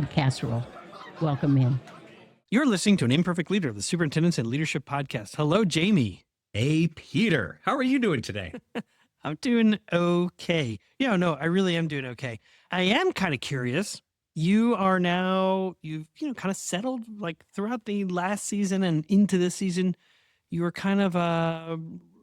casserole. Welcome in. You're listening to an Imperfect Leader, the Superintendents and Leadership Podcast. Hello, Jamie. Hey, Peter. How are you doing today? I'm doing okay. Yeah, no, I really am doing okay. I am kind of curious. You are now, you've kind of settled like throughout the last season and into this season. You were kind of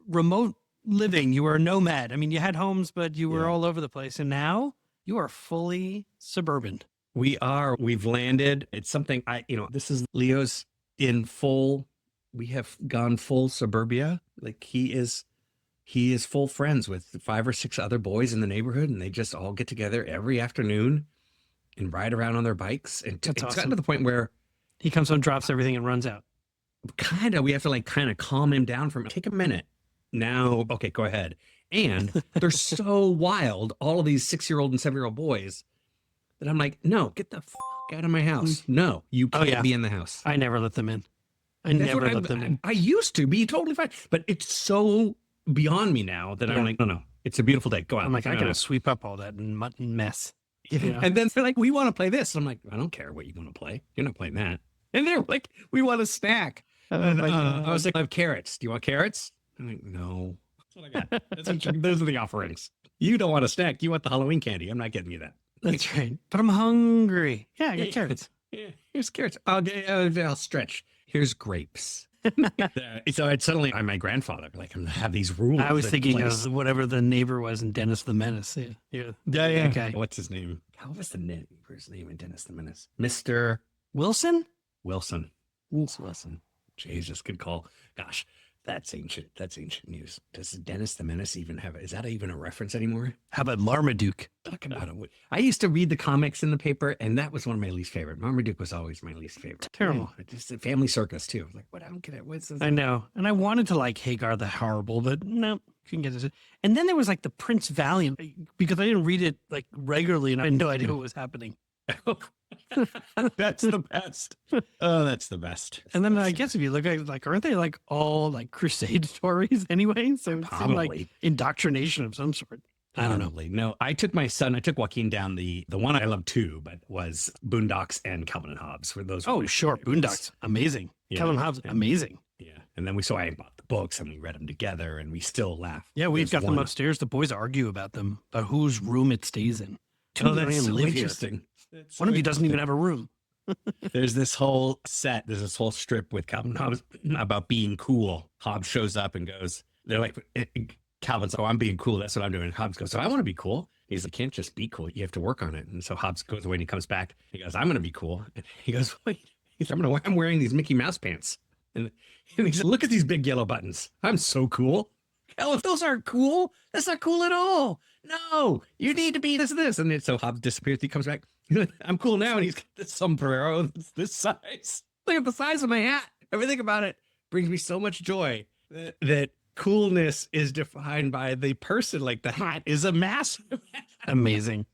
remote living. You were a nomad. I mean, you had homes, but you were all over the place. And now you are fully suburban. We are. We've landed. It's something this is Leo's in full. We have gone full suburbia. Like he is full friends with 5 or 6 other boys in the neighborhood, and they just all get together every afternoon and ride around on their bikes. And it's awesome. gotten to the point where He comes home, drops everything, and runs out. we have to kind of calm him down take a minute. Now, okay, go ahead. And they're so wild, all of these 6-year-old and 7-year-old boys, that I'm like, no, get the out of my house. No, you can't be in the house. I never let them in. I never let them in. I used to be totally fine, but it's so beyond me now that I'm like, no, it's a beautiful day. Go out. I'm like, I gotta sweep up all that mutton mess. And then they're like, we want to play this. I'm like, I don't care what you want to play. You're not playing that. And they're like, we want a snack. I was like, I have carrots. Do you want carrots? I'm like, no. That's what I got. Those are the offerings. You don't want a snack. You want the Halloween candy. I'm not getting you that. That's right. But I'm hungry. Yeah, I got carrots. Yeah, here's carrots. I'll stretch. Here's grapes. So I'm my grandfather. Like I'm have these rules. I was thinking of whatever the neighbor was in Dennis the Menace. Yeah. Okay. What's his name? What was the neighbor's name in Dennis the Menace? Mr. Wilson. Wilson. Jesus, good call. Gosh, that's ancient. That's ancient news. Does Dennis the Menace even have? Is that even a reference anymore? How about Marmaduke? Talk about it. I used to read the comics in the paper, and that was one of my least favorite. Marmaduke was always my least favorite. Terrible. Just a family circus too. Like, what? I don't get it. What's this? I know. And I wanted to like Hagar the Horrible, but no, couldn't get it. And then there was like the Prince Valiant, because I didn't read it like regularly, and I had no idea what was happening. That's the best. Oh, that's the best. And then I guess if you look at like, aren't they like all like crusade stories anyway? So it seemed like indoctrination of some sort. I don't know. No, I took Joaquin down the one I loved too, but was Boondocks and Calvin and Hobbes. Were those? Oh, sure. Boondocks. Amazing. Yeah. Calvin and Hobbes. Amazing. Yeah. And then I bought the books and we read them together and we still laugh. Yeah. We've got them upstairs. The boys argue about them, about whose room it stays in. That's so interesting. One of you doesn't even have a room. There's this whole strip with Calvin and Hobbes about being cool. Hobbes shows up and goes, they're like, Calvin's, oh, I'm being cool. That's what I'm doing. And Hobbes goes, so I want to be cool. He's like, can't just be cool. You have to work on it. And so Hobbes goes away and he comes back. He goes, I'm going to be cool. And he goes, wait, I'm wearing these Mickey Mouse pants. And he said, look at these big yellow buttons. I'm so cool. Hell, if those aren't cool, that's not cool at all. No, you need to be this. And then, so Hobbes disappears. He comes back. I'm cool now. And he's got this sombrero this size. Look at the size of my hat. Everything about it brings me so much joy that coolness is defined by the person. Like the hat is a massive. Amazing.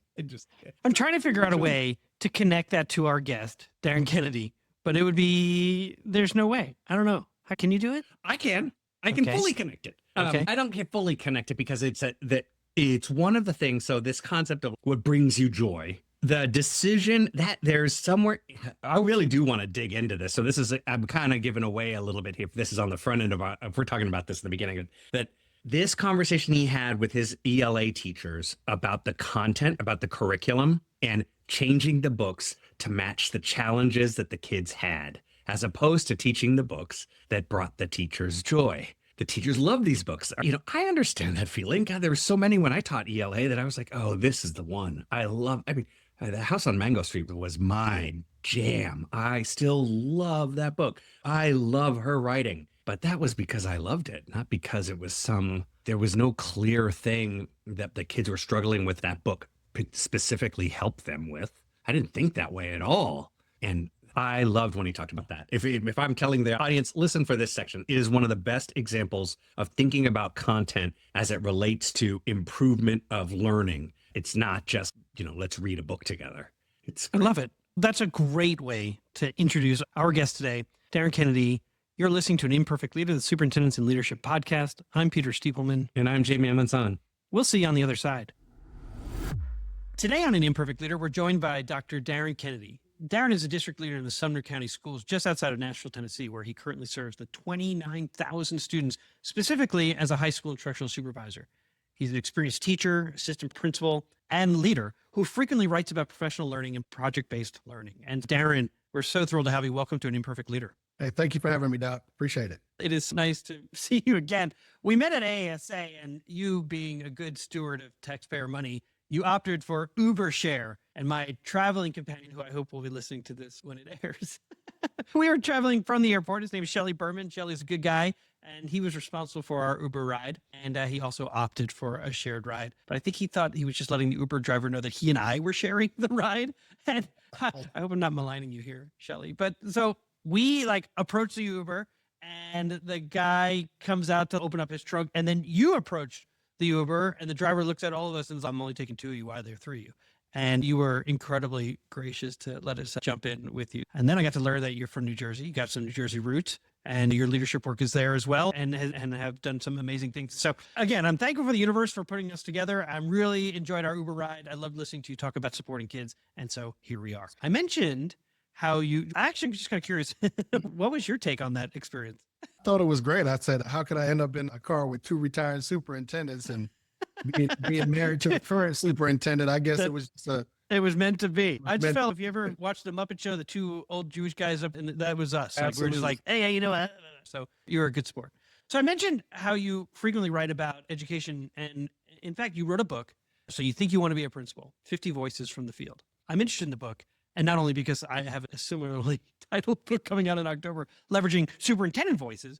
I'm trying to figure out a way to connect that to our guest, Darren Kennedy, but there's no way. I don't know. How can you do it? I can fully connect it. Okay. I don't get fully connected because it's one of the things. So this concept of what brings you joy, the decision that there's somewhere, I really do want to dig into this. So I'm kind of giving away a little bit here. This is on the front end if we're talking about this in the beginning, that this conversation he had with his ELA teachers about the content, about the curriculum and changing the books to match the challenges that the kids had, as opposed to teaching the books that brought the teachers joy. The teachers love these books. I understand that feeling. God, there were so many when I taught ELA that I was like, oh, this is the one. The House on Mango Street was my jam. I still love that book. I love her writing. But that was because I loved it, not because there was no clear thing that the kids were struggling with that book specifically helped them with. I didn't think that way at all. And I loved when he talked about that. If I'm telling the audience, listen for this section, it is one of the best examples of thinking about content as it relates to improvement of learning. It's not just, let's read a book together. I love it. That's a great way to introduce our guest today, Darren Kennedy. You're listening to an Imperfect Leader, the Superintendents and Leadership Podcast. I'm Peter Stiepelman. And I'm Jamie Amansan. We'll see you on the other side. Today on An Imperfect Leader, we're joined by Dr. Darren Kennedy. Darren is a district leader in the Sumner County Schools just outside of Nashville, Tennessee, where he currently serves the 29,000 students, specifically as a high school instructional supervisor. He's an experienced teacher, assistant principal, and leader who frequently writes about professional learning and project-based learning. And Darren, we're so thrilled to have you. Welcome to An Imperfect Leader. Hey, thank you for having me, Doc. Appreciate it. It is nice to see you again. We met at AASA, and you being a good steward of taxpayer money, you opted for Uber Share. And my traveling companion, who I hope will be listening to this when it airs, we were traveling from the airport. His name is Shelly Berman. Shelly's a good guy, and he was responsible for our Uber ride. And he also opted for a shared ride. But I think he thought he was just letting the Uber driver know that he and I were sharing the ride. And I hope I'm not maligning you here, Shelly. But so we approach the Uber, and the guy comes out to open up his trunk, and then you approach the Uber, and the driver looks at all of us and says, "I'm only taking two of you. Why are there three of you?" And you were incredibly gracious to let us jump in with you. And then I got to learn that you're from New Jersey. You got some New Jersey roots, and your leadership work is there as well, and have done some amazing things. So again, I'm thankful for the universe for putting us together. I'm really enjoyed our Uber ride. I loved listening to you talk about supporting kids. And so here we are. I mentioned how I'm just kind of curious, what was your take on that experience? I thought it was great. I said, how could I end up in a car with two retired superintendents and being married to the current superintendent? I guess it was it was meant to be. I just felt, if you ever watched the Muppet Show, the two old Jewish guys up, and that was us. Like, we're just like, hey, you know what? So you're a good sport. So I mentioned how you frequently write about education. And in fact, you wrote a book. So you think you want to be a principal, 50 Voices from the Field. I'm interested in the book. And not only because I have a similarly titled book coming out in October, leveraging superintendent voices,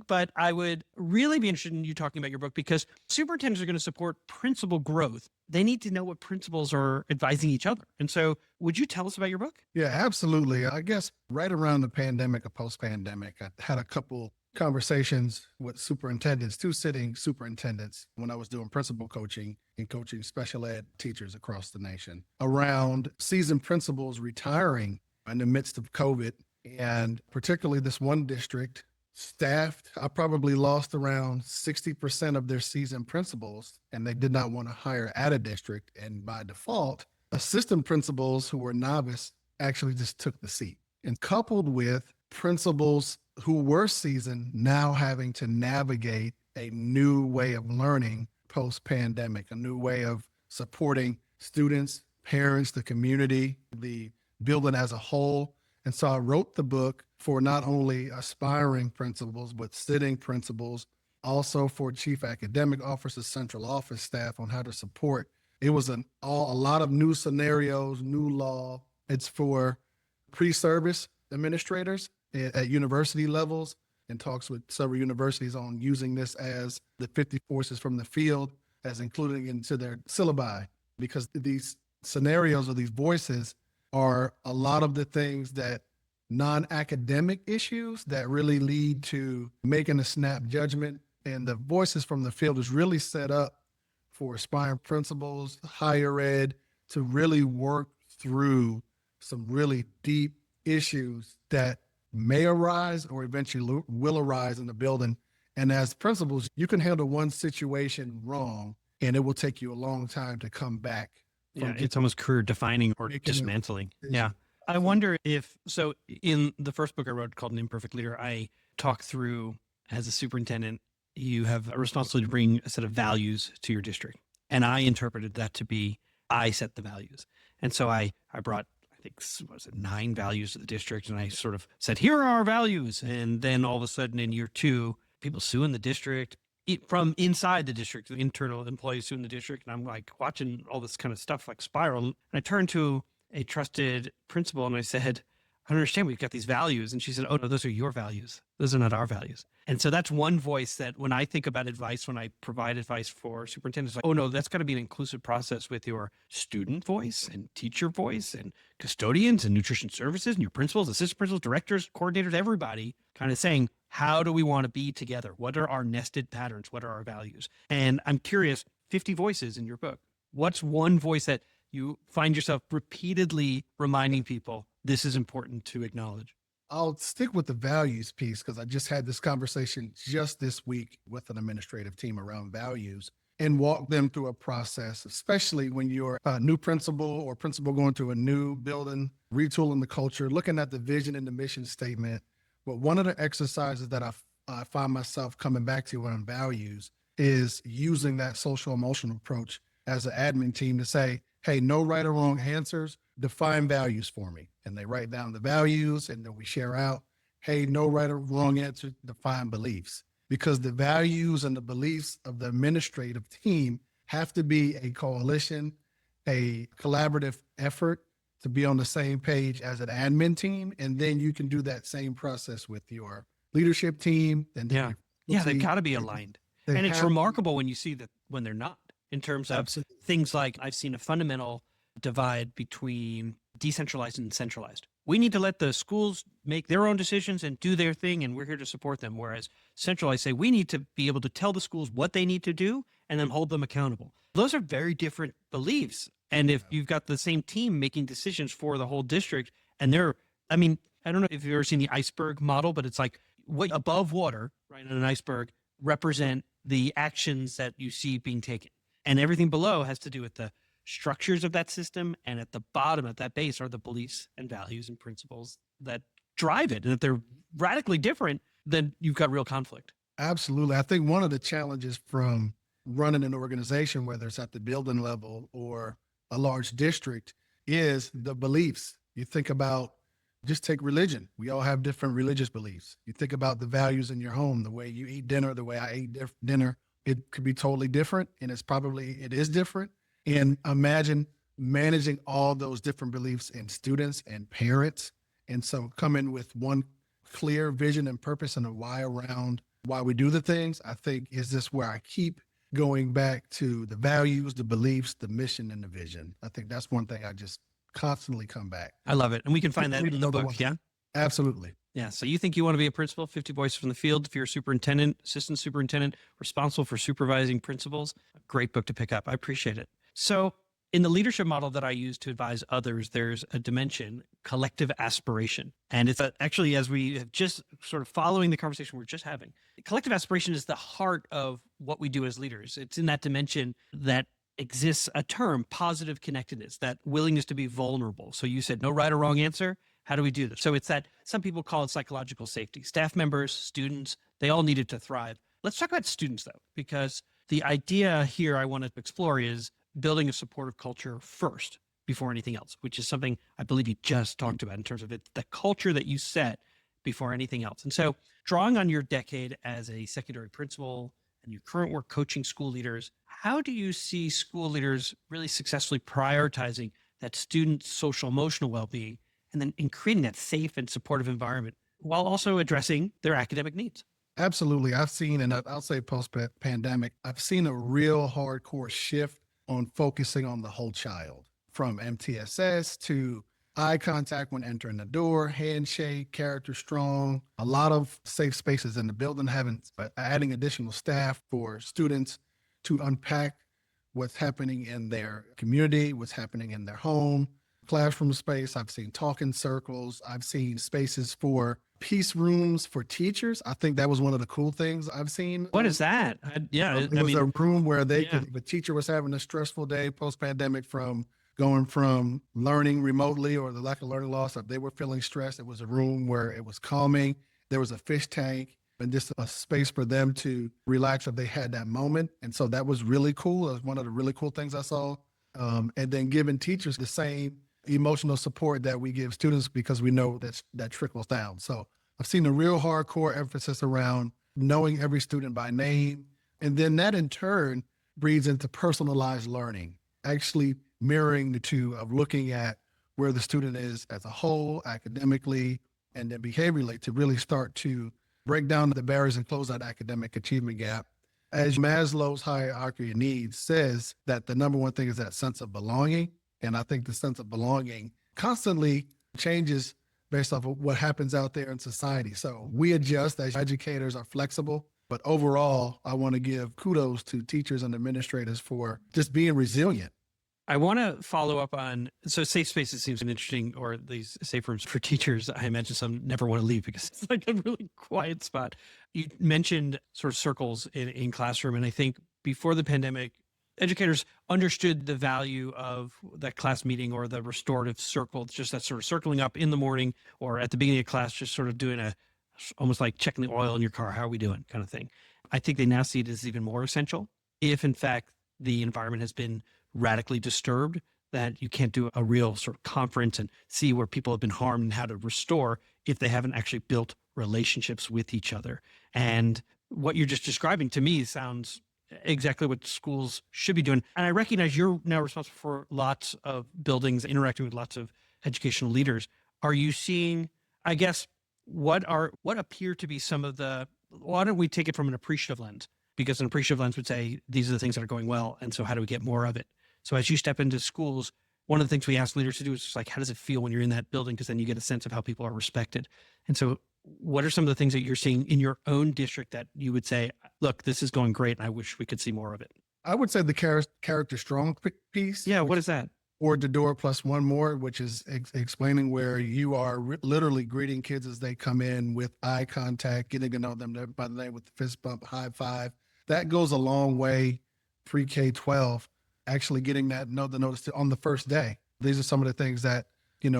but I would really be interested in you talking about your book, because superintendents are going to support principal growth. They need to know what principals are advising each other. And so would you tell us about your book? Yeah, absolutely. I guess right around the pandemic or post-pandemic, I had a couple conversations with superintendents, two sitting superintendents, when I was doing principal coaching and coaching special ed teachers across the nation, around seasoned principals retiring in the midst of COVID. And particularly this one district, staffed, I probably lost around 60% of their seasoned principals, and they did not want to hire at a district. And by default, assistant principals who were novice actually just took the seat. And coupled with principals who were seasoned now having to navigate a new way of learning post-pandemic, a new way of supporting students, parents, the community, the building as a whole. And so I wrote the book for not only aspiring principals, but sitting principals, also for chief academic officers, central office staff, on how to support. It was a lot of new scenarios, new law. It's for pre-service administrators at university levels, and talks with several universities on using this as the 50 Voices from the Field, as including into their syllabi, because these scenarios or these voices are a lot of the things that non-academic issues that really lead to making a snap judgment. And the Voices from the Field is really set up for aspiring principals, higher ed, to really work through some really deep issues that may arise or eventually will arise in the building. And as principals, you can handle one situation wrong, and it will take you a long time to come back. Yeah, it's almost career defining or dismantling. Yeah. I wonder if, so in the first book I wrote called An Imperfect Leader, I talk through, as a superintendent, you have a responsibility to bring a set of values to your district. And I interpreted that to be, I set the values. And so I brought, I think, 9 values to the district. And I sort of said, here are our values. And then all of a sudden in year 2, people suing the district from inside the district, internal employees suing the district. And I'm like watching all this kind of stuff like spiral. And I turned to a trusted principal and I said, I don't understand. We've got these values. And she said, oh no, those are your values. Those are not our values. And so that's one voice that when I think about advice, when I provide advice for superintendents, like, oh no, that's got to be an inclusive process with your student voice and teacher voice and custodians and nutrition services and your principals, assistant principals, directors, coordinators, everybody kind of saying, how do we want to be together? What are our nested patterns? What are our values? And I'm curious, 50 voices in your book. What's one voice that you find yourself repeatedly reminding people this is important to acknowledge? I'll stick with the values piece because I just had this conversation just this week with an administrative team around values. and walk them through a process, especially when you're a new principal or principal going to a new building, retooling the culture, looking at the vision and the mission statement. But one of the exercises that I find myself coming back to on values is using that social emotional approach as an admin team to say, hey, no right or wrong answers, define values for me. And they write down the values and then we share out, hey, no right or wrong answer, define beliefs. Because the values and the beliefs of the administrative team have to be a coalition, a collaborative effort to be on the same page as an admin team. And then you can do that same process with your leadership team. And Yeah. They've got to be aligned. And it's remarkable when you see that when they're not, in terms of Absolutely. things like I've seen a fundamental divide between decentralized and centralized. We need to let the schools make their own decisions and do their thing, and we're here to support them. Whereas centralized say we need to be able to tell the schools what they need to do and then hold them accountable. Those are very different beliefs. And if you've got the same team making decisions for the whole district, and I don't know if you've ever seen the iceberg model, but it's like what above water, right, on an iceberg represent the actions that you see being taken. And everything below has to do with the structures of that system. And at the bottom of that base are the beliefs and values and principles that drive it. And if they're radically different, then you've got real conflict. Absolutely. I think one of the challenges from running an organization, whether it's at the building level or a large district, is the beliefs. You think about, just take religion. We all have different religious beliefs. You think about the values in your home, the way you eat dinner, the way I eat dinner. It could be totally different, and it is different. And imagine managing all those different beliefs in students and parents. And so come in with one clear vision and purpose and a why around why we do the things, I think is this where I keep going back to the values, the beliefs, the mission, and the vision. I think that's one thing I just constantly come back. I love it. And we can find that in the book. Yeah. Absolutely. Yeah. So you think you want to be a principal, 50 Voices from the Field. If you're a superintendent, assistant superintendent, responsible for supervising principals, a great book to pick up. I appreciate it. So in the leadership model that I use to advise others, there's a dimension, collective aspiration. And it's actually, as we have just sort of following the conversation we're just having, collective aspiration is the heart of what we do as leaders. It's in that dimension that exists a term, positive connectedness, that willingness to be vulnerable. So you said no right or wrong answer. How do we do this? So it's that some people call it psychological safety. Staff members, students, they all needed to thrive. Let's talk about students though, because the idea here I want to explore is building a supportive culture first before anything else, which is something I believe you just talked about in terms of the culture that you set before anything else. And so drawing on your decade as a secondary principal and your current work coaching school leaders, how do you see school leaders really successfully prioritizing that student social emotional well-being and then in creating that safe and supportive environment while also addressing their academic needs? Absolutely. I've seen, and I'll say post-pandemic, I've seen a real hardcore shift on focusing on the whole child, from MTSS to eye contact when entering the door, handshake, character strong, a lot of safe spaces in the building, adding additional staff for students to unpack what's happening in their community, what's happening in their home, classroom space. I've seen talking circles. I've seen spaces for peace rooms for teachers. I think that was one of the cool things I've seen. What is that? It was a room where if a teacher was having a stressful day post-pandemic from going from learning remotely or the lack of learning loss, if they were feeling stressed, it was a room where it was calming. There was a fish tank and just a space for them to relax if they had that moment. And so that was really cool. It was one of the really cool things I saw. And then giving teachers the same emotional support that we give students, because we know that trickles down. So I've seen a real hardcore emphasis around knowing every student by name. And then that in turn breeds into personalized learning, actually mirroring the two of looking at where the student is as a whole, academically, and then behaviorally, to really start to break down the barriers and close that academic achievement gap. As Maslow's hierarchy of needs says, that the number one thing is that sense of belonging. And I think the sense of belonging constantly changes based off of what happens out there in society. So we adjust as educators, are flexible. But overall, I want to give kudos to teachers and administrators for just being resilient. I want to follow up on, so safe spaces seems interesting, or these safe rooms for teachers. I imagine some never want to leave because it's like a really quiet spot. You mentioned sort of circles in classroom. And I think before the pandemic, educators understood the value of that class meeting or the restorative circle, just that sort of circling up in the morning or at the beginning of class, just sort of doing almost like checking the oil in your car. How are we doing? Kind of thing. I think they now see it as even more essential if, in fact, the environment has been radically disturbed, that you can't do a real sort of conference and see where people have been harmed and how to restore if they haven't actually built relationships with each other. And what you're just describing to me sounds exactly what schools should be doing. And I recognize you're now responsible for lots of buildings, interacting with lots of educational leaders. Are you seeing, I guess, what appear to be some of the, why don't we take it from an appreciative lens? Because an appreciative lens would say, these are the things that are going well. And so how do we get more of it? So as you step into schools, one of the things we ask leaders to do is just like, how does it feel when you're in that building? Because then you get a sense of how people are respected. And so what are some of the things that you're seeing in your own district that you would say, look, this is going great and I wish we could see more of it? I would say the character strong piece. Yeah. What is that? Or the door plus one more, which is explaining where you are literally greeting kids as they come in with eye contact, getting to know them by the name with the fist bump, high five. That goes a long way, pre-K-12, actually getting that know the notice on the first day. These are some of the things that,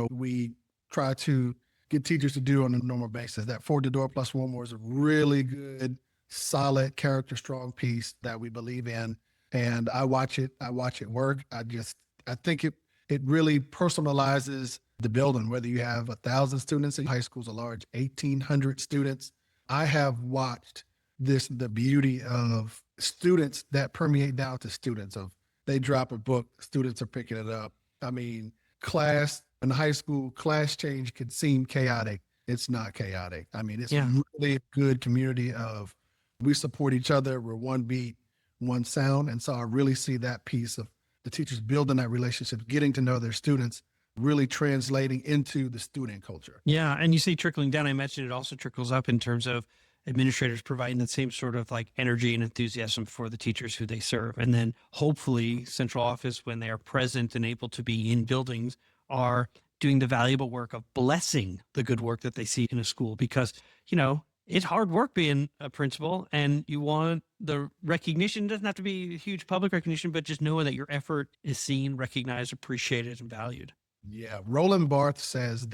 we try to get teachers to do on a normal basis. That for the door plus one more is a really good, solid, character strong piece that we believe in. And I watch it work. I think it really personalizes the building, whether you have 1,000 students in high schools, a large 1,800 students. I have watched the beauty of students that permeate down to students of they drop a book, students are picking it up. I mean, class in high school, class change could seem chaotic. It's not chaotic. I mean, it's really a good community of we support each other. We're one beat, one sound. And so I really see that piece of the teachers building that relationship, getting to know their students, really translating into the student culture. Yeah. And you see trickling down, I mentioned it also trickles up in terms of administrators providing that same sort of like energy and enthusiasm for the teachers who they serve. And then hopefully central office, when they are present and able to be in buildings, are doing the valuable work of blessing the good work that they see in a school, because, it's hard work being a principal and you want the recognition. It doesn't have to be huge public recognition, but just knowing that your effort is seen, recognized, appreciated, and valued. Yeah. Roland Barthes says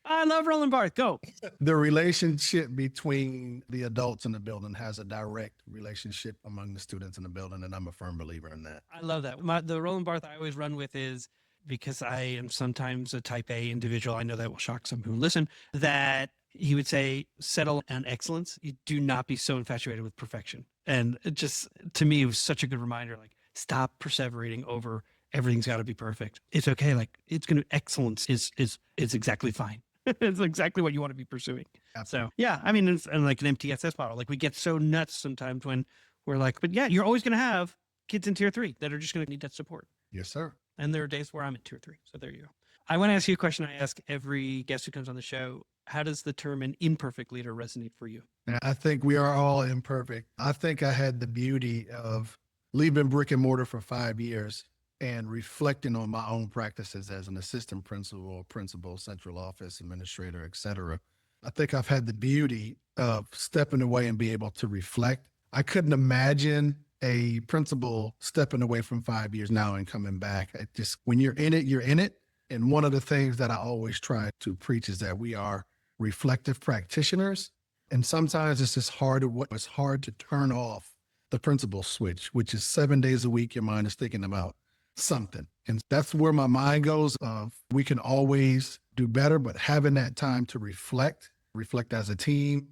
I love Roland Barthes. Go. The relationship between the adults in the building has a direct relationship among the students in the building. And I'm a firm believer in that. I love that. The Roland Barthes I always run with is, because I am sometimes a type A individual, I know that will shock some who listen, that he would say, settle on excellence. You do not be so infatuated with perfection. And it just, to me, it was such a good reminder, like, stop perseverating over everything's got to be perfect. It's okay. Like, excellence is exactly fine. It's exactly what you want to be pursuing. Absolutely. So yeah, I mean, it's and like an MTSS model, like we get so nuts sometimes when we're like, but yeah, you're always going to have kids in tier 3 that are just going to need that support. Yes, sir. And there are days where I'm in tier 3. So there you go. I want to ask you a question I ask every guest who comes on the show. How does the term an imperfect leader resonate for you? I think we are all imperfect. I think I had the beauty of leaving brick and mortar for 5 years and reflecting on my own practices as an assistant principal, central office administrator, et cetera. I think I've had the beauty of stepping away and be able to reflect. I couldn't imagine a principal stepping away from 5 years now and coming back. When you're in it, you're in it. And one of the things that I always try to preach is that we are reflective practitioners. And sometimes it's just hard to turn off the principal switch, which is 7 days a week. Your mind is thinking about something. And that's where my mind goes of we can always do better, but having that time to reflect as a team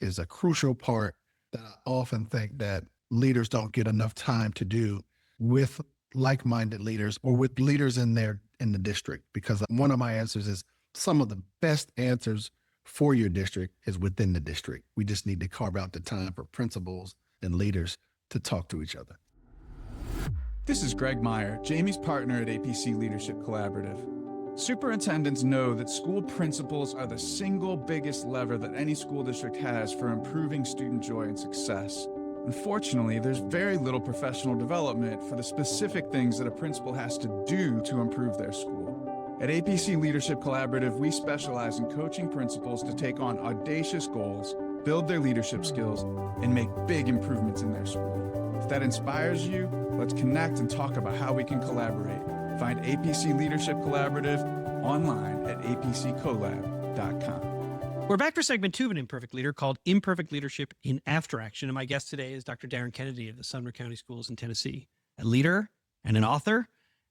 is a crucial part that I often think that leaders don't get enough time to do with like-minded leaders or with leaders in the district. Because one of my answers is some of the best answers for your district is within the district. We just need to carve out the time for principals and leaders to talk to each other. This is Greg Meyer, Jamie's partner at APC Leadership Collaborative. Superintendents know that school principals are the single biggest lever that any school district has for improving student joy and success. Unfortunately, there's very little professional development for the specific things that a principal has to do to improve their school. At APC Leadership Collaborative, we specialize in coaching principals to take on audacious goals, build their leadership skills, and make big improvements in their school. If that inspires you, let's connect and talk about how we can collaborate. Find APC Leadership Collaborative online at apccolab.com. We're back for segment 2 of An Imperfect Leader called Imperfect Leadership in After Action. And my guest today is Dr. Darren Kennedy of the Sumner County Schools in Tennessee, a leader and an author.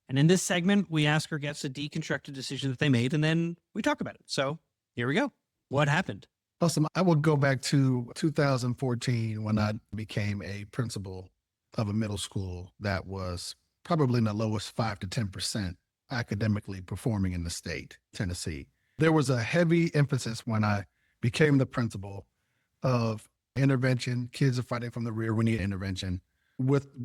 And in this segment, we ask our guests to deconstruct a decision that they made, and then we talk about it. So here we go. What happened? Awesome. I will go back to 2014 when I became a principal of a middle school that was probably in the lowest 5 to 10% academically performing in the state, Tennessee. There was a heavy emphasis when I became the principal of intervention. Kids are fighting from the rear. We need intervention,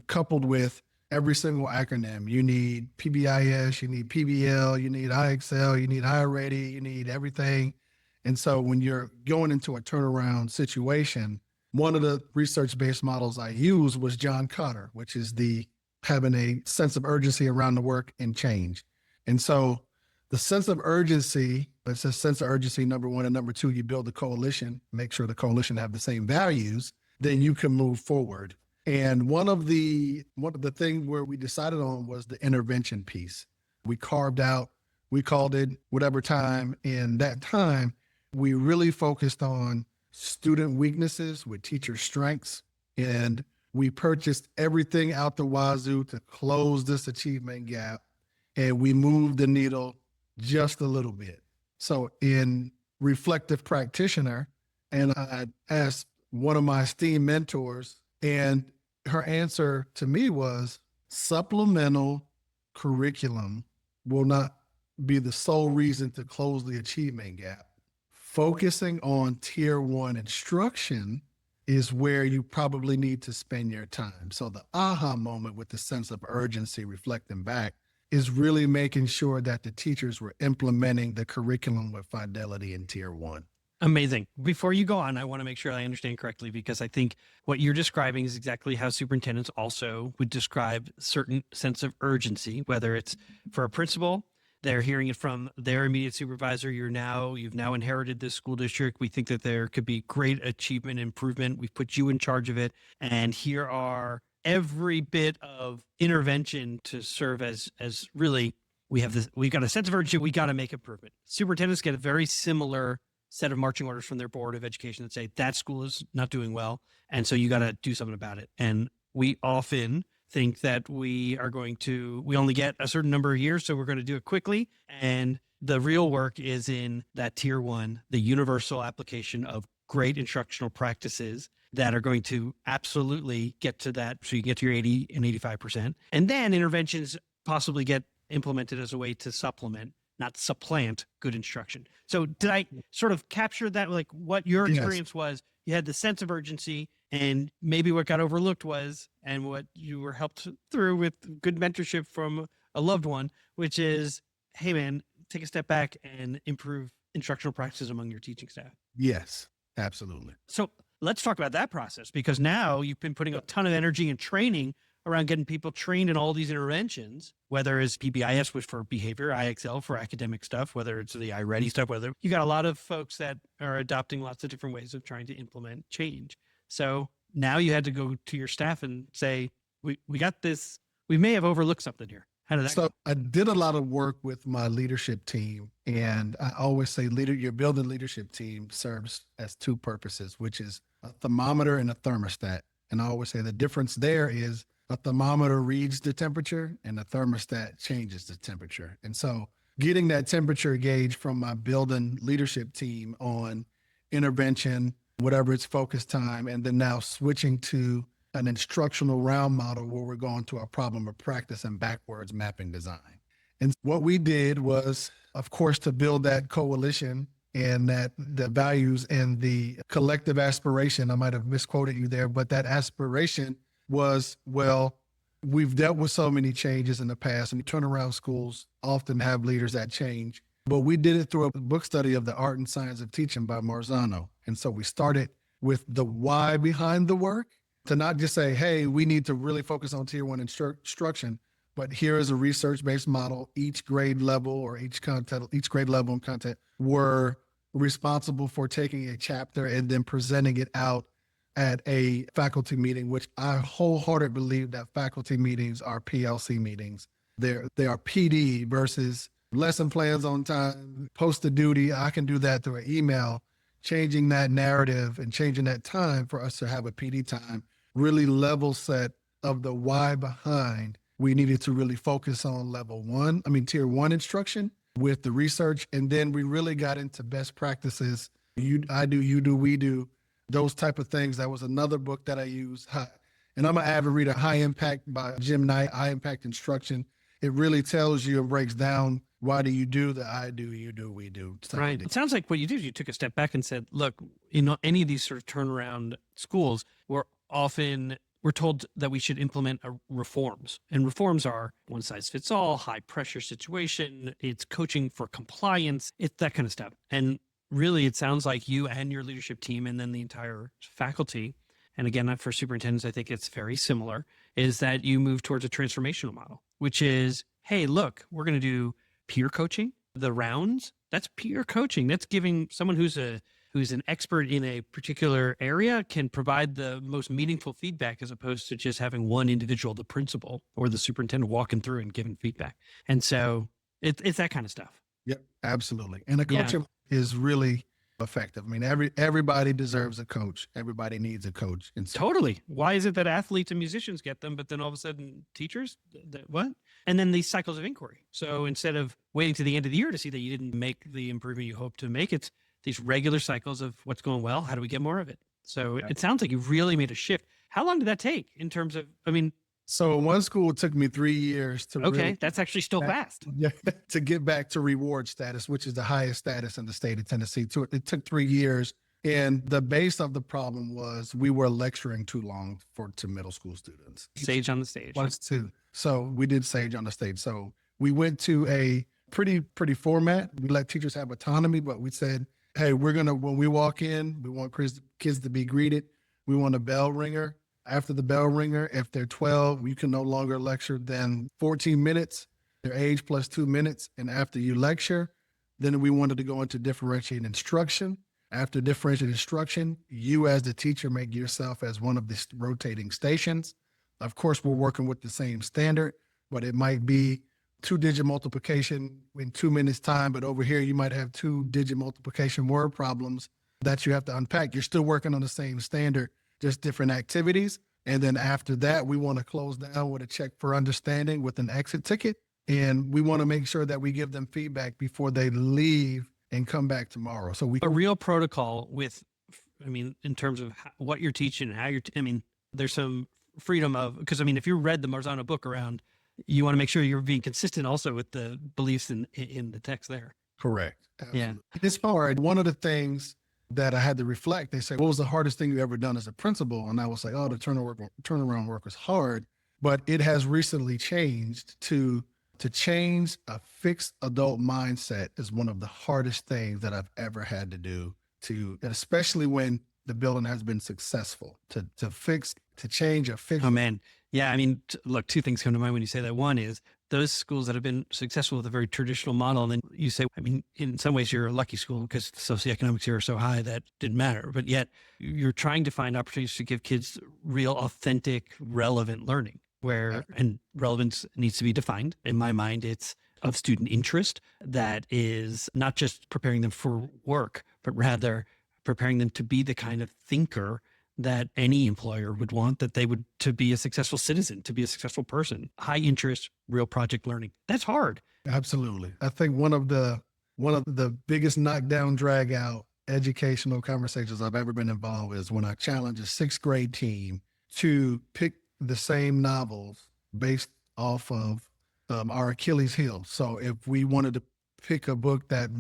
coupled with every single acronym. You need PBIS, you need PBL, you need IXL, you need iReady, you need everything. And so when you're going into a turnaround situation, one of the research-based models I used was John Cotter, which is having a sense of urgency around the work and change. And so the sense of urgency, it's a sense of urgency, number one, and number two, you build a coalition, make sure the coalition have the same values, then you can move forward. And one of the things where we decided on was the intervention piece. We called it whatever time. In that time, we really focused on student weaknesses with teacher strengths. And we purchased everything out the wazoo to close this achievement gap. And we moved the needle just a little bit. So in reflective practitioner, and I asked one of my esteemed mentors, and her answer to me was supplemental curriculum will not be the sole reason to close the achievement gap. Focusing on tier 1 instruction is where you probably need to spend your time. So the aha moment with the sense of urgency reflecting back is really making sure that the teachers were implementing the curriculum with fidelity in tier 1. Amazing. Before you go on, I want to make sure I understand correctly, because I think what you're describing is exactly how superintendents also would describe certain sense of urgency, whether it's for a principal, they're hearing it from their immediate supervisor. You've now inherited this school district. We think that there could be great achievement improvement. We've put you in charge of it. And here are every bit of intervention to serve as really, we've got a sense of urgency. We got to make improvement. Superintendents get a very similar set of marching orders from their board of education that say that school is not doing well, and so you got to do something about it. And we often think that we only get a certain number of years, so we're going to do it quickly. And the real work is in that tier 1, the universal application of great instructional practices that are going to absolutely get to that, so you get to your 80 and 85%. And then interventions possibly get implemented as a way to supplement, not supplant, good instruction. So did I sort of capture that, like what your experience was? You had the sense of urgency, and maybe what got overlooked was, and what you were helped through with good mentorship from a loved one, which is, hey man, take a step back and improve instructional practices among your teaching staff. Yes, absolutely. So let's talk about that process, because now you've been putting a ton of energy and training around getting people trained in all these interventions, whether it's PBIS, which for behavior, IXL for academic stuff, whether it's the iReady stuff, whether you got a lot of folks that are adopting lots of different ways of trying to implement change. So now you had to go to your staff and say, we got this, we may have overlooked something here. How did that go? I did a lot of work with my leadership team, and I always say your building leadership team serves as two purposes, which is a thermometer and a thermostat. And I always say the difference there is a thermometer reads the temperature and a thermostat changes the temperature. And so getting that temperature gauge from my building leadership team on intervention, whatever its focus time, and then now switching to an instructional round model where we're going to a problem of practice and backwards mapping design. And what we did was, of course, to build that coalition and that the values and the collective aspiration. I might have misquoted you there, but that aspiration was, well, we've dealt with so many changes in the past, and turnaround schools often have leaders that change. But we did it through a book study of The Art and Science of Teaching by Marzano. And so we started with the why behind the work, to not just say, hey, we need to really focus on tier 1 instruction, but here is a research-based model. Each grade level or each grade level and content were responsible for taking a chapter and then presenting it out at a faculty meeting, which I wholeheartedly believe that faculty meetings are PLC meetings. They are PD versus lesson plans on time, posted duty. I can do that through an email, changing that narrative and changing that time for us to have a PD time, really level set of the why behind. We needed to really focus on tier one instruction with the research. And then we really got into best practices. I do, you do, we do, those type of things. That was another book that I use. And I'm an avid reader, High Impact by Jim Knight, High Impact Instruction. It really tells you and breaks down why do you do the I do, you do, we do. Right. It sounds like what you did, you took a step back and said, look, any of these sort of turnaround schools, we're told that we should implement reforms. And reforms are one size fits all, high pressure situation. It's coaching for compliance. It's that kind of stuff. And really, it sounds like you and your leadership team and then the entire faculty, and again, for superintendents, I think it's very similar, is that you move towards a transformational model, which is, hey, look, we're going to do peer coaching, the rounds. That's peer coaching. That's giving someone who's an expert in a particular area can provide the most meaningful feedback as opposed to just having one individual, the principal or the superintendent, walking through and giving feedback. And so it's that kind of stuff. Yep, absolutely. And a coach is really effective. I mean, everybody deserves a coach. Everybody needs a coach. And so, totally. Why is it that athletes and musicians get them, but then all of a sudden teachers, what? And then these cycles of inquiry. So instead of waiting to the end of the year to see that you didn't make the improvement you hoped to make, it's these regular cycles of what's going well. How do we get more of it? So it sounds like you really made a shift. How long did that take in terms of, so one school took me 3 years to that's actually still fast. To get back to reward status, which is the highest status in the state of Tennessee. It took 3 years. And the base of the problem was we were lecturing too long to middle school students. Sage on the stage. So we did Sage on the stage. So we went to a pretty format. We let teachers have autonomy, but we said, hey, when we walk in, we want kids to be greeted. We want a bell ringer. After the bell ringer, if they're 12, you can no longer lecture than 14 minutes, their age plus 2 minutes. And after you lecture, then we wanted to go into differentiated instruction. After differentiated instruction, you as the teacher make yourself as one of the rotating stations. Of course, we're working with the same standard, but it might be 2-digit multiplication in 2 minutes time. But over here, you might have 2-digit multiplication word problems that you have to unpack. You're still working on the same standard, just different activities. And then after that, we want to close down with a check for understanding with an exit ticket. And we want to make sure that we give them feedback before they leave and come back tomorrow. So a real protocol with, in terms of what you're teaching and how there's some freedom of, because if you read the Marzano book around, you want to make sure you're being consistent also with the beliefs in the text there. Correct. Absolutely. Yeah. It's hard. One of the things that I had to reflect, they say, what was the hardest thing you ever done as a principal? And I was like, the turnaround work was hard, but it has recently changed to change a fixed adult mindset is one of the hardest things that I've ever had to do especially when the building has been successful to change a fixed. Oh man. Yeah. Look, two things come to mind when you say that. One is those schools that have been successful with a very traditional model. And then you say, in some ways you're a lucky school because the socioeconomics here are so high that didn't matter. But yet you're trying to find opportunities to give kids real, authentic, relevant learning and relevance needs to be defined. In my mind, it's of student interest that is not just preparing them for work, but rather preparing them to be the kind of thinker that any employer would want, to be a successful citizen, to be a successful person. High interest, real project learning. That's hard. Absolutely. I think one of the biggest knockdown, drag out educational conversations I've ever been involved with is when I challenge a 6th grade team to pick the same novels based off of our Achilles heel. So if we wanted to pick a book that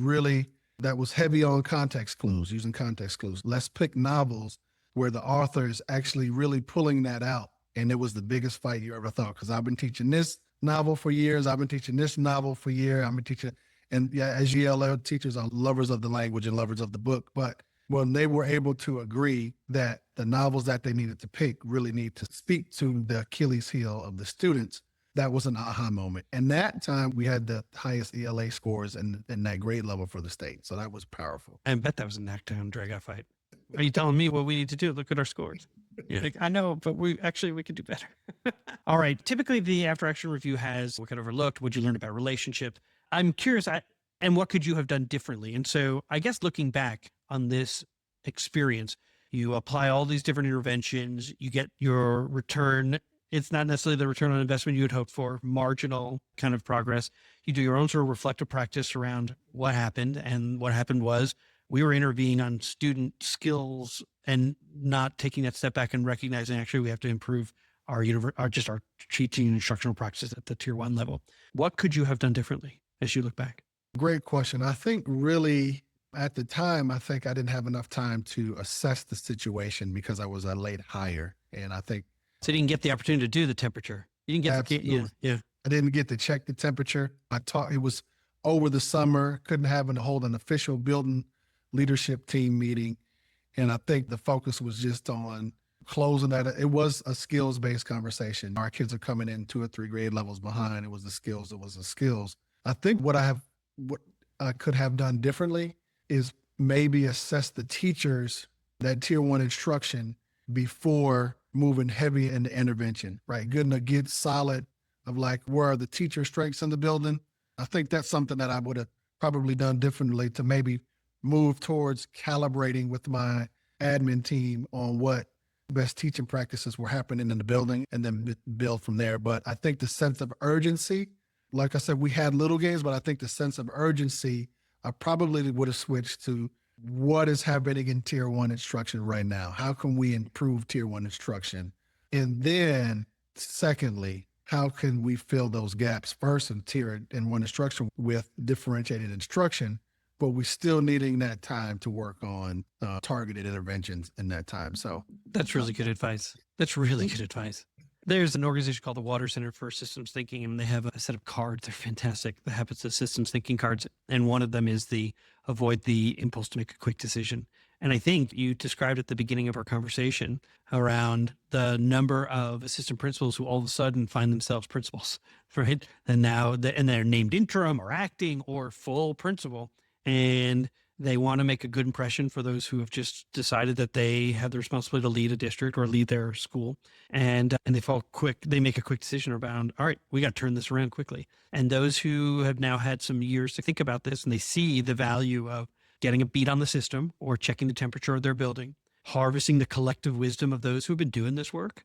was heavy on context clues, using context clues, let's pick novels where the author is actually really pulling that out. And it was the biggest fight you ever thought, because I've been teaching this novel for years. I've been teaching this novel for years. I've been teaching, and as GLL teachers are lovers of the language and lovers of the book. But when they were able to agree that the novels that they needed to pick really need to speak to the Achilles heel of the students, that was an aha moment. And that time we had the highest ELA scores in that grade level for the state. So that was powerful. I bet that was a knockdown, drag out fight. Are you telling me what we need to do? Look at our scores. You're like, I know, but we could do better. All right. Typically, the after action review has what got overlooked. What'd you learn about relationship? I'm curious, and what could you have done differently? And so, I guess looking back on this experience, you apply all these different interventions, you get your return. It's not necessarily the return on investment you had hoped for, marginal kind of progress. You do your own sort of reflective practice around what happened. And what happened was we were intervening on student skills and not taking that step back and recognizing actually we have to improve our teaching and instructional practices at the tier 1 level. What could you have done differently as you look back? Great question. I think really at the time, I think I didn't have enough time to assess the situation because I was a late hire. And I think So you didn't get the opportunity to do the temperature. You didn't get Absolutely. yeah. I didn't get to check the temperature. I taught, it was over the summer, couldn't hold an official building leadership team meeting. And I think the focus was just on closing that. It was a skills-based conversation. Our kids are coming in 2 or 3 grade levels behind. It was the skills. I think what I could have done differently is maybe assess the teachers, that tier 1 instruction before moving heavy into intervention, right? Get solid of like, where are the teacher strengths in the building? I think that's something that I would have probably done differently to maybe move towards calibrating with my admin team on what best teaching practices were happening in the building and then build from there. But I think the sense of urgency, like I said, we had little games, but I think the sense of urgency, I probably would have switched to what is happening in tier 1 instruction right now? How can we improve tier 1 instruction? And then secondly, how can we fill those gaps first in tier 1 instruction with differentiated instruction, but we're still needing that time to work on targeted interventions in that time. So That's really good advice. That's really good advice. There's an organization called the Water Center for Systems Thinking, and they have a set of cards. They're fantastic. The habits of systems thinking cards. And one of them is the avoid the impulse to make a quick decision. And I think you described at the beginning of our conversation around the number of assistant principals who all of a sudden find themselves principals, right? And now they're named interim or acting or full principal. And they want to make a good impression for those who have just decided that they have the responsibility to lead a district or lead their school. And they make a quick decision around, all right, we got to turn this around quickly. And those who have now had some years to think about this and they see the value of getting a beat on the system or checking the temperature of their building, harvesting the collective wisdom of those who've been doing this work,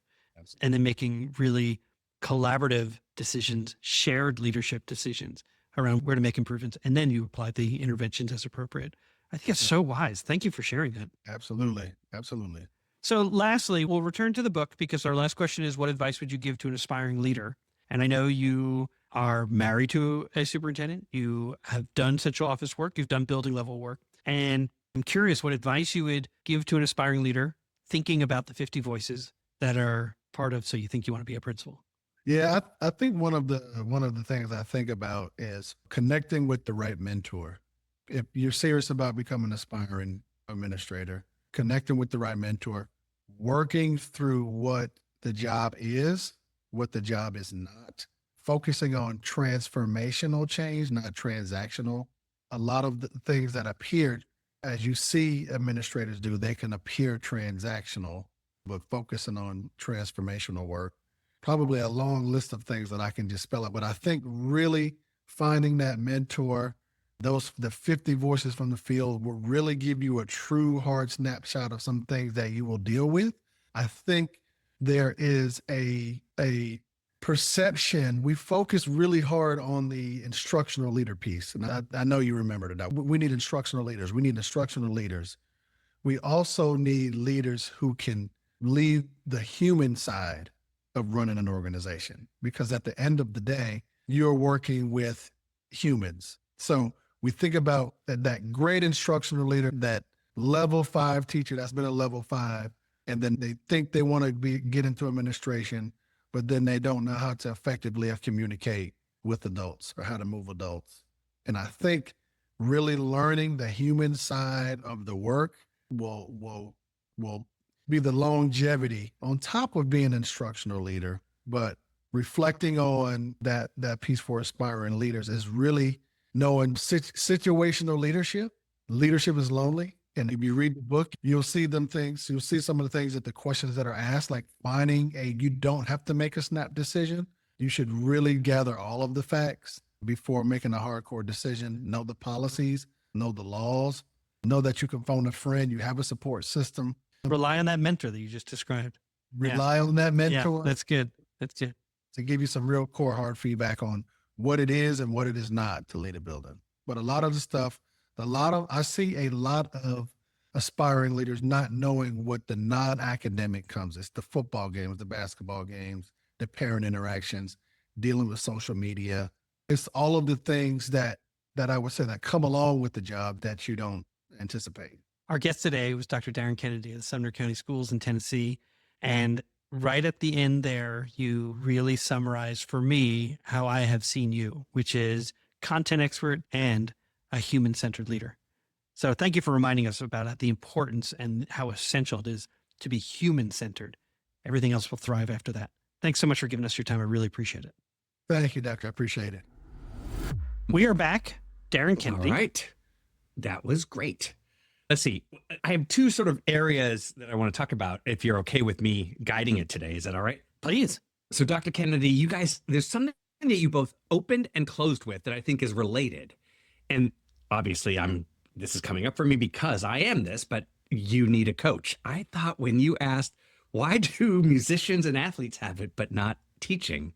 and then making really collaborative decisions, shared leadership decisions around where to make improvements. And then you apply the interventions as appropriate. I think it's so wise. Thank you for sharing that. absolutely. Absolutely. So lastly, we'll return to the book because our last question is, what advice would you give to an aspiring leader? And I know you are married to a superintendent. You have done central office work. You've done building level work. And I'm curious what advice you would give to an aspiring leader thinking about the 50 voices that are part of So You Think You Want to Be a Principal. Yeah, I think one of the things I think about is connecting with the right mentor. If you're serious about becoming an aspiring administrator, connecting with the right mentor, working through what the job is, what the job is not, focusing on transformational change, not transactional. A lot of the things that appear, as you see administrators do, they can appear transactional, but focusing on transformational work. Probably a long list of things that I can just spell out, but I think really finding that mentor, the 50 voices from the field will really give you a true hard snapshot of some things that you will deal with. I think there is a perception. We focus really hard on the instructional leader piece. And I know you remember that. We need instructional leaders. We need instructional leaders. We also need leaders who can lead the human side of running an organization, because at the end of the day, you're working with humans. So we think about that great instructional leader, that level 5 teacher that's been a level 5, and then they think they want to get into administration, but then they don't know how to effectively communicate with adults or how to move adults. And I think really learning the human side of the work will be the longevity on top of being an instructional leader. But reflecting on that piece for aspiring leaders is really knowing situational leadership. Leadership is lonely. And if you read the book, you'll see them things. You'll see some of the things that the questions that are asked, like you don't have to make a snap decision. You should really gather all of the facts before making a hardcore decision. Know the policies, know the laws, know that you can phone a friend. You have a support system. Rely on that mentor that you just described. Rely on that mentor. Yeah, that's good. That's good. To give you some real core hard feedback on what it is and what it is not to lead a building. But a lot of the stuff, I see a lot of aspiring leaders not knowing what the non-academic comes. It's the football games, the basketball games, the parent interactions, dealing with social media. It's all of the things that I would say that come along with the job that you don't anticipate. Our guest today was Dr. Darren Kennedy of the Sumner County Schools in Tennessee. And right at the end there, you really summarized for me how I have seen you, which is content expert and a human-centered leader. So thank you for reminding us about the importance and how essential it is to be human-centered. Everything else will thrive after that. Thanks so much for giving us your time. I really appreciate it. Thank you, Doctor. I appreciate it. We are back. Darren Kennedy. All right. That was great. Let's see. I have two sort of areas that I want to talk about, if you're okay with me guiding it today. Is that all right? Please. So, Dr. Kennedy, you guys, there's something that you both opened and closed with that I think is related. And obviously, this is coming up for me because I am this, but you need a coach. I thought when you asked, why do musicians and athletes have it, but not teaching,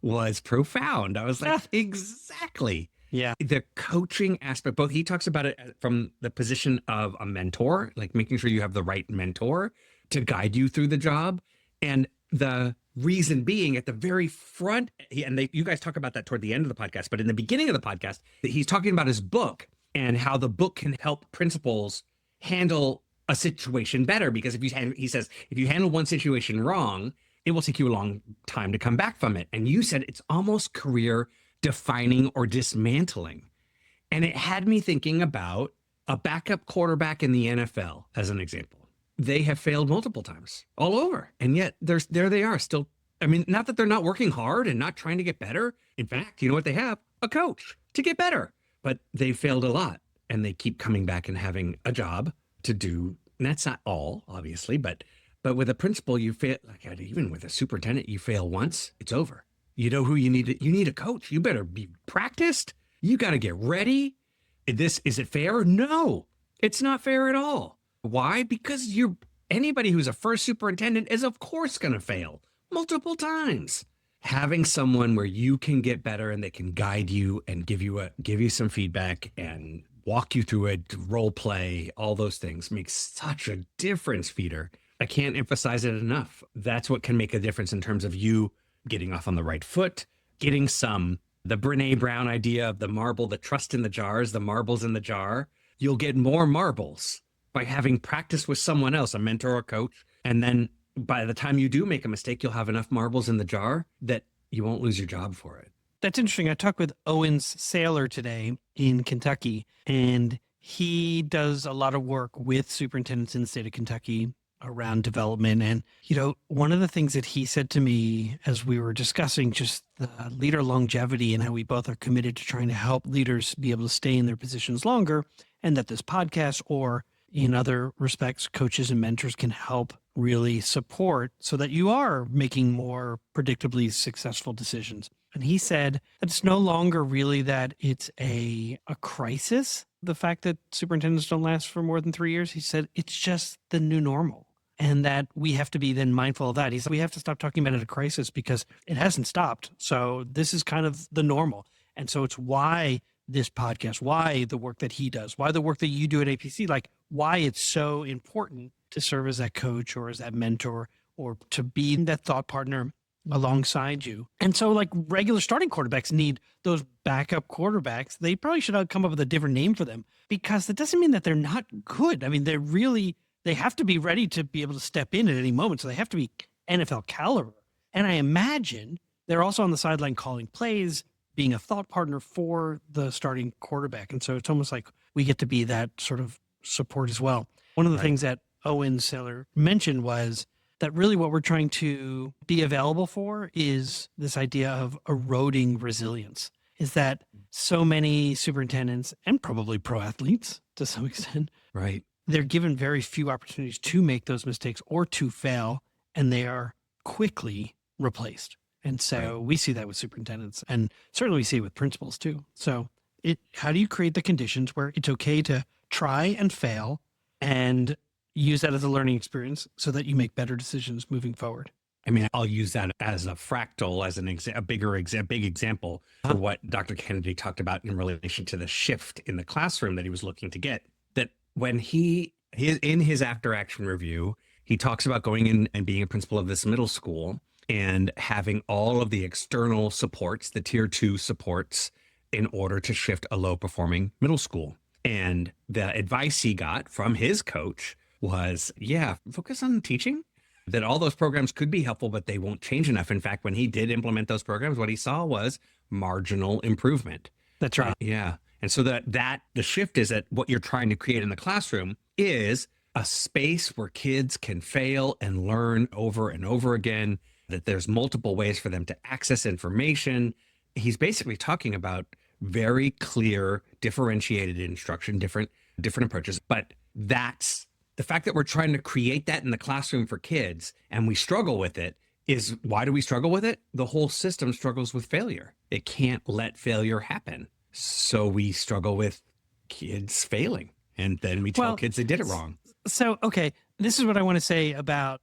was profound. I was like, exactly. Yeah. The coaching aspect, both he talks about it from the position of a mentor, like making sure you have the right mentor to guide you through the job. And the reason being at the very front, you guys talk about that toward the end of the podcast, but in the beginning of the podcast, he's talking about his book and how the book can help principals handle a situation better. Because he says, if you handle one situation wrong, it will take you a long time to come back from it. And you said it's almost career defining or dismantling. And it had me thinking about a backup quarterback in the NFL as an example. They have failed multiple times all over. And yet there they are still. I mean, not that they're not working hard and not trying to get better. In fact, you know what they have? A coach to get better. But they failed a lot and they keep coming back and having a job to do. And that's not all, obviously, but with a principal, you fail, like even with a superintendent, you fail once, it's over. You know who you need? You need a coach. You better be practiced. You got to get ready. Is it fair? No, it's not fair at all. Why? Because anybody who's a first superintendent is of course going to fail multiple times. Having someone where you can get better and they can guide you and give you some feedback and walk you through it, role play, all those things makes such a difference, Peter. I can't emphasize it enough. That's what can make a difference in terms of you getting off on the right foot, getting the Brene Brown idea of the trust in the jars, the marbles in the jar. You'll get more marbles by having practice with someone else, a mentor or coach. And then by the time you do make a mistake, you'll have enough marbles in the jar that you won't lose your job for it. That's interesting. I talked with Owens Saylor today in Kentucky, and he does a lot of work with superintendents in the state of Kentucky around development. And, one of the things that he said to me as we were discussing just the leader longevity and how we both are committed to trying to help leaders be able to stay in their positions longer, and that this podcast or in other respects, coaches and mentors can help really support so that you are making more predictably successful decisions. And he said that it's no longer really that it's a crisis, the fact that superintendents don't last for more than 3 years. He said it's just the new normal, and that we have to be then mindful of that. He said we have to stop talking about it as a crisis because it hasn't stopped. So this is kind of the normal. And so it's why this podcast, why the work that he does, why the work that you do at APC, like why it's so important to serve as that coach or as that mentor or to be that thought partner alongside you. And so like regular starting quarterbacks need those backup quarterbacks. They probably should come up with a different name for them, because that doesn't mean that they're not good. I mean, they have to be ready to be able to step in at any moment. So they have to be NFL caliber. And I imagine they're also on the sideline calling plays, being a thought partner for the starting quarterback. And so it's almost like we get to be that sort of support as well. One of the things that Owen Saylor mentioned was that really what we're trying to be available for is this idea of eroding resilience, is that so many superintendents and probably pro athletes to some extent, right, they're given very few opportunities to make those mistakes or to fail, and they are quickly replaced. And so we see that with superintendents, and certainly we see it with principals too. So how do you create the conditions where it's okay to try and fail and use that as a learning experience so that you make better decisions moving forward? I mean, I'll use that as a fractal, as a big example for what Dr. Kennedy talked about in relation to the shift in the classroom that he was looking to get. That when in his after action review, he talks about going in and being a principal of this middle school and having all of the external supports, the tier 2 supports, in order to shift a low performing middle school. And the advice he got from his coach was, focus on teaching. That all those programs could be helpful, but they won't change enough. In fact, when he did implement those programs, what he saw was marginal improvement. That's right. And so the shift is that what you're trying to create in the classroom is a space where kids can fail and learn over and over again, that there's multiple ways for them to access information. He's basically talking about very clear, differentiated instruction, different approaches. But that's the fact that we're trying to create that in the classroom for kids and we struggle with it is, why do we struggle with it? The whole system struggles with failure. It can't let failure happen. So we struggle with kids failing, and then we tell kids they did it wrong. So, okay, this is what I want to say about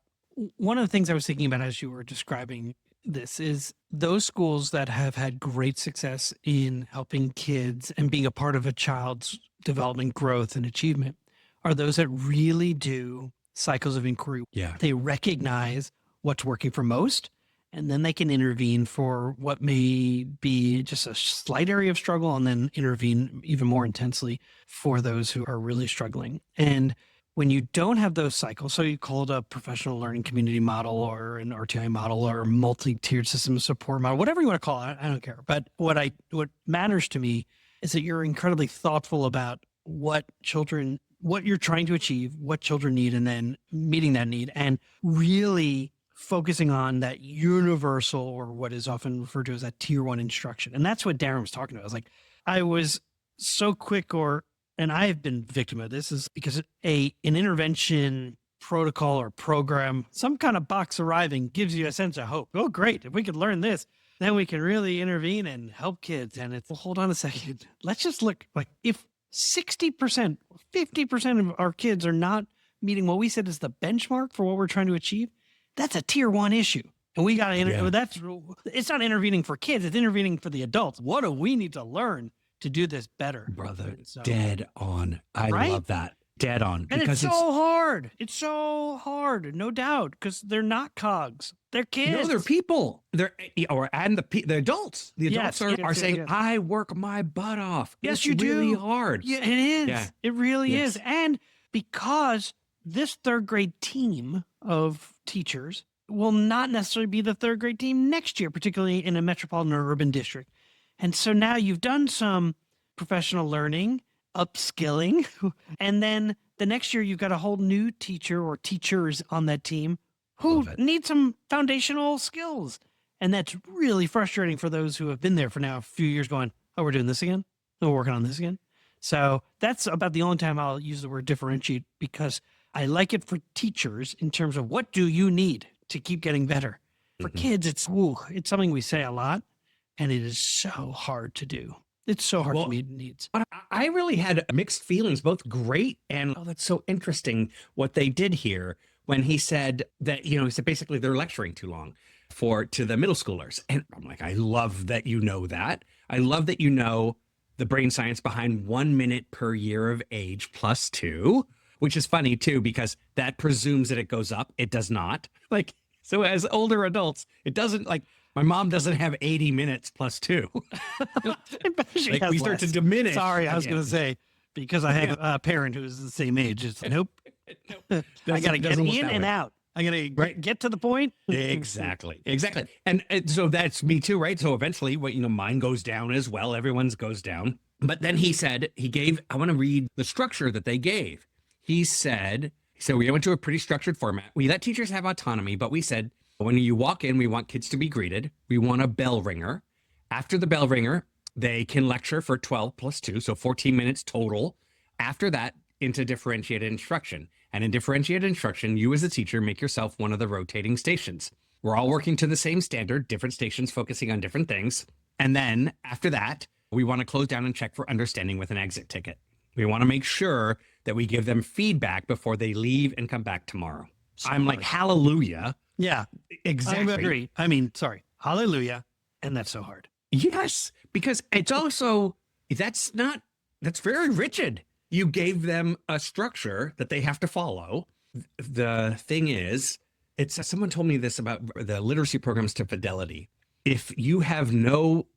one of the things I was thinking about as you were describing this is those schools that have had great success in helping kids and being a part of a child's development, growth, and achievement are those that really do cycles of inquiry. Yeah. They recognize what's working for most, and then they can intervene for what may be just a slight area of struggle, and then intervene even more intensely for those who are really struggling. And when you don't have those cycles, so you call it a professional learning community model or an RTI model or a multi-tiered system of support model, whatever you want to call it, I don't care. But what matters to me is that you're incredibly thoughtful about what you're trying to achieve, what children need, and then meeting that need, and really focusing on that universal, or what is often referred to as that tier 1 instruction. And that's what Darren was talking about. I was so quick, and I have been victim of this, is because an intervention protocol or program, some kind of box arriving, gives you a sense of hope. Oh, great. If we could learn this, then we can really intervene and help kids. And it's, well, hold on a second. Let's just look, if 60%, 50% of our kids are not meeting what we said is the benchmark for what we're trying to achieve, that's a tier 1 issue. And we got to, it's not intervening for kids, it's intervening for the adults. What do we need to learn to do this better? Brother, dead on. I love that. Dead on. And it's so hard. It's so hard, no doubt, because they're not cogs. They're kids. No, they're people. The adults. The adults are saying, yes. I work my butt off. Yes, it's you do. really hard. Yeah, it is. Yeah. It really is. And because this third grade team of teachers will not necessarily be the third grade team next year, particularly in a metropolitan or urban district. And so now you've done some professional learning, upskilling, and then the next year you've got a whole new teacher or teachers on that team who need some foundational skills. And that's really frustrating for those who have been there for now a few years going, oh, we're doing this again? Oh, we're working on this again? So that's about the only time I'll use the word differentiate, because I like it for teachers in terms of what do you need to keep getting better. For kids, it's something we say a lot, and it is so hard to do. It's so hard to meet needs. I really had mixed feelings, both great and, that's so interesting what they did here when he said that, he said basically they're lecturing too long to the middle schoolers. And I'm like, I love that you know that. I love that you know the brain science behind 1 minute per year of age plus 2, which is funny too, because that presumes that it goes up. It does not. So as older adults, it doesn't my mom doesn't have 80 minutes plus 2. We start to diminish. Sorry, I was going to say, because I have a parent who's the same age. It's nope. I got to get in and out. I got to get to the point. Exactly. And so that's me too, right? So eventually, mine goes down as well. Everyone's goes down. But then he said, I want to read the structure that they gave. He said, we went to a pretty structured format. We let teachers have autonomy, but we said, when you walk in, we want kids to be greeted. We want a bell ringer. After the bell ringer, they can lecture for 12 plus 2, so 14 minutes total. After that, into differentiated instruction. And in differentiated instruction, you as a teacher make yourself one of the rotating stations. We're all working to the same standard, different stations focusing on different things. And then after that, we want to close down and check for understanding with an exit ticket. We want to make sure that we give them feedback before they leave and come back tomorrow. I'm like, hallelujah. Yeah, Exactly. I agree. I mean, sorry, hallelujah. And that's so hard. Yes, because it's also, that's very rigid. You gave them a structure that they have to follow. The thing is, someone told me this about the literacy programs to fidelity. If you have no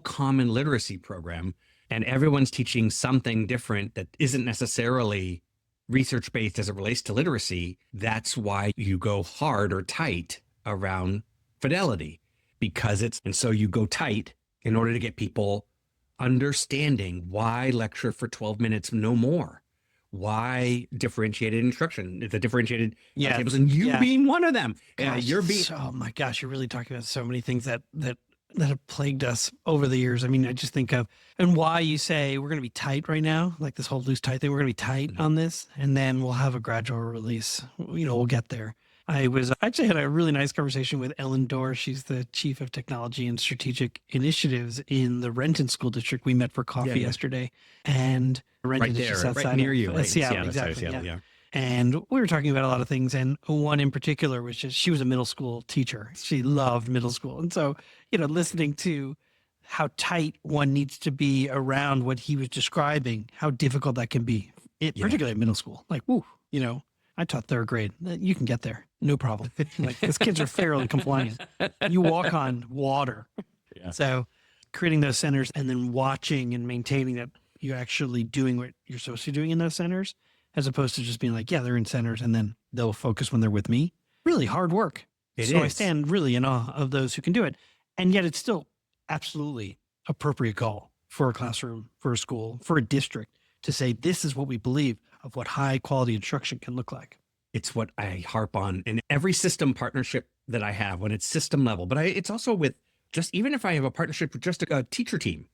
common literacy program and everyone's teaching something different that isn't necessarily research-based as it relates to literacy, that's why you go hard or tight around fidelity, and so you go tight in order to get people understanding why lecture for 12 minutes, no more. Why differentiated instruction, the differentiated tables, and you being one of them. Oh my gosh, you're really talking about so many things that have plagued us over the years. I mean, I just think of, and why you say we're going to be tight right now, like this whole loose tight thing, we're going to be tight on this, and then we'll have a gradual release. We'll get there. I actually had a really nice conversation with Ellen Dorr. She's the Chief of Technology and Strategic Initiatives in the Renton School District. We met for coffee yesterday, and Renton is just outside near you, right? Seattle, exactly. Yeah. And we were talking about a lot of things, and one in particular was just, she was a middle school teacher. She loved middle school. And so, listening to how tight one needs to be around what he was describing, how difficult that can be, particularly at middle school. Like, I taught third grade. You can get there. No problem. Like, those kids are fairly compliant. You walk on water. Yeah. So creating those centers and then watching and maintaining that you're actually doing what you're supposed to be doing in those centers, as opposed to just being like, yeah, they're in centers and then they'll focus when they're with me. Really hard work. I stand really in awe of those who can do it. And yet it's still absolutely appropriate call for a classroom, for a school, for a district to say, this is what we believe of what high quality instruction can look like. It's what I harp on in every system partnership that I have when it's system level, but it's also with even if I have a partnership with just a teacher team,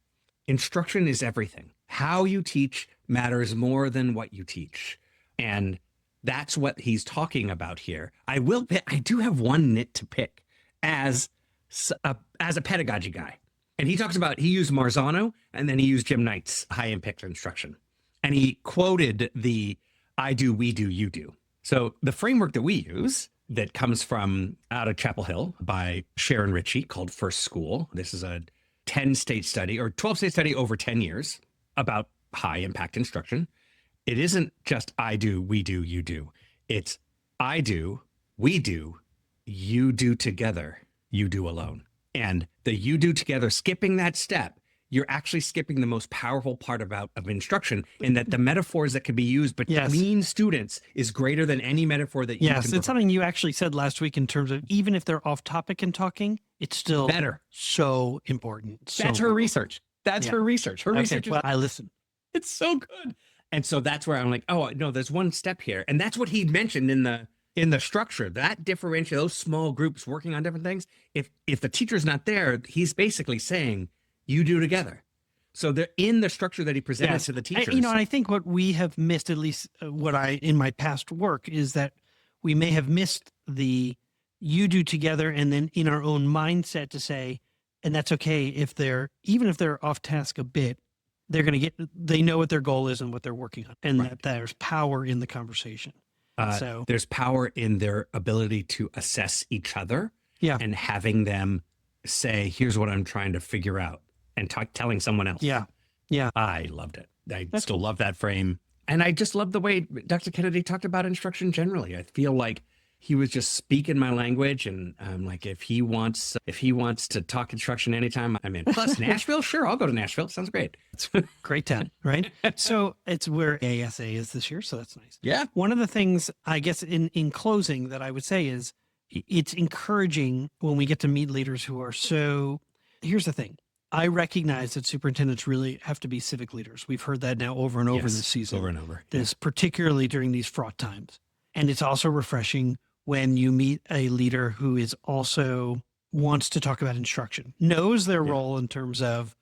instruction is everything. How you teach matters more than what you teach. And that's what he's talking about here. I do have one nit to pick as a pedagogy guy. And he talks about, he used Marzano and then he used Jim Knight's high impact instruction. And he quoted the I do, we do, you do. So the framework that we use that comes from out of Chapel Hill by Sharon Ritchie called First School. This is a 10-state study or 12-state study over 10 years about high impact instruction. It isn't just I do, we do, you do. It's I do, we do, you do together, you do alone. And the you do together, skipping that step, you're actually skipping the most powerful part of instruction, in that the metaphors that can be used between students is greater than any metaphor that you can provide. It's something you actually said last week in terms of, even if they're off topic and talking, it's still better. So important. That's her research. That's her research. Her research. Well, I listen. It's so good. And so that's where I'm like, oh no, there's one step here. And that's what he mentioned in the structure, that differentiate, those small groups working on different things. If the teacher's not there, he's basically saying, you do together. So they're in the structure that he presented to the teachers. And I think what we have missed, at least in my past work, is that we may have missed the you do together, and then in our own mindset to say, and that's okay even if they're off task a bit, they know what their goal is and what they're working on, and that there's power in the conversation. So there's power in their ability to assess each other and having them say, here's what I'm trying to figure out, and telling someone else. Yeah. I loved it. I still love that frame. And I just love the way Dr. Kennedy talked about instruction generally. I feel like he was just speaking my language, and I'm like, if he wants to talk instruction anytime, I'm in. Plus Nashville, sure, I'll go to Nashville. Sounds great. It's a great town, right? So it's where ASA is this year, so that's nice. Yeah. One of the things, I guess, in closing that I would say is, it's encouraging when we get to meet leaders who are here's the thing. I recognize that superintendents really have to be civic leaders. We've heard that now over and over this season. Over and over. This, particularly during these fraught times. And it's also refreshing when you meet a leader who is also wants to talk about instruction, knows their role in terms of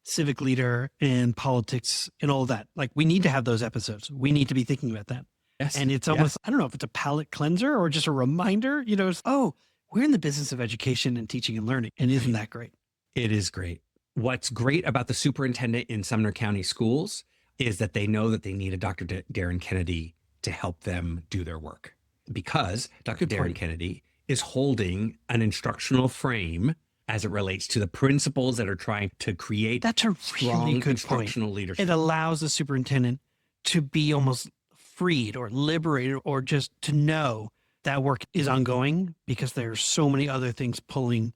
civic leader and politics and all that. Like, we need to have those episodes. We need to be thinking about that. Yes. And it's almost, I don't know if it's a palate cleanser or just a reminder, oh, we're in the business of education and teaching and learning. And isn't that great? It is great. What's great about the superintendent in Sumner County Schools is that they know that they need a Dr. Darren Kennedy to help them do their work, because Dr. Darren Kennedy is holding an instructional frame as it relates to the principles that are trying to create That's a strong really good instructional point. leadership. It allows the superintendent to be almost freed or liberated, or just to know that work is ongoing because there are so many other things pulling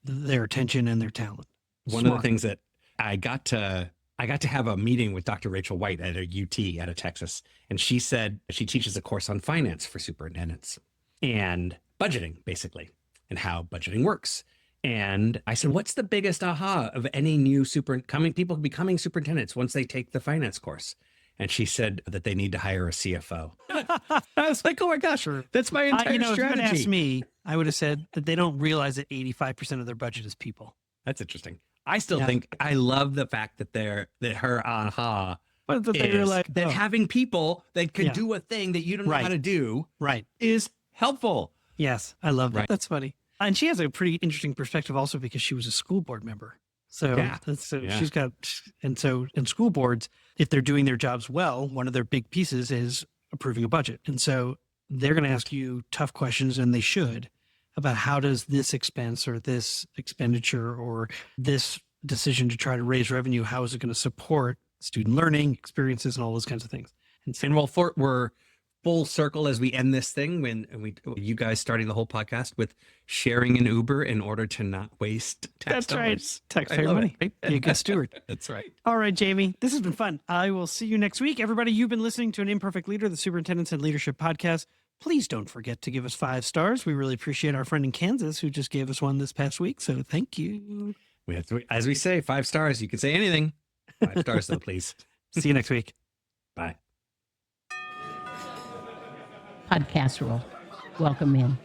their attention and their talent. One of the things that I got to have a meeting with Dr. Rachel White at a UT out of Texas. And she said she teaches a course on finance for superintendents and budgeting, basically, and how budgeting works. And I said, what's the biggest aha of any new people becoming superintendents once they take the finance course? And she said that they need to hire a CFO. I was like, oh my gosh, that's my entire If you strategy. had asked me, I would have said that they don't realize that 85% of their budget is people. That's interesting. I still think, I love the fact that her aha But that they is realize that having people that can Yeah. do a thing that you don't know Right. how to do right. is helpful. Yes, I love that. Right. That's funny. And she has a pretty interesting perspective also because she was a school board member. So, Yeah. she's got, and so in school boards, if they're doing their jobs well, one of their big pieces is approving a budget. And so they're going to ask you tough questions, and they should, about how does this expense or this expenditure or this decision to try to raise revenue, how is it going to support student learning experiences and all those kinds of things. And we're full circle as we end this thing when you guys starting the whole podcast with sharing an Uber in order to not waste tax dollars. Taxpayer I love money. it. Be a good steward. That's right. All right, Jamie, this has been fun. I will see you next week. Everybody, you've been listening to An Imperfect Leader, the Superintendents and Leadership Podcast. Please don't forget to give us 5 stars. We really appreciate our friend in Kansas who just gave us one this past week. So thank you. We have to, as we say, 5 stars. You can say anything. 5 stars though, please. See you next week. Bye. Podcast rule. Welcome in.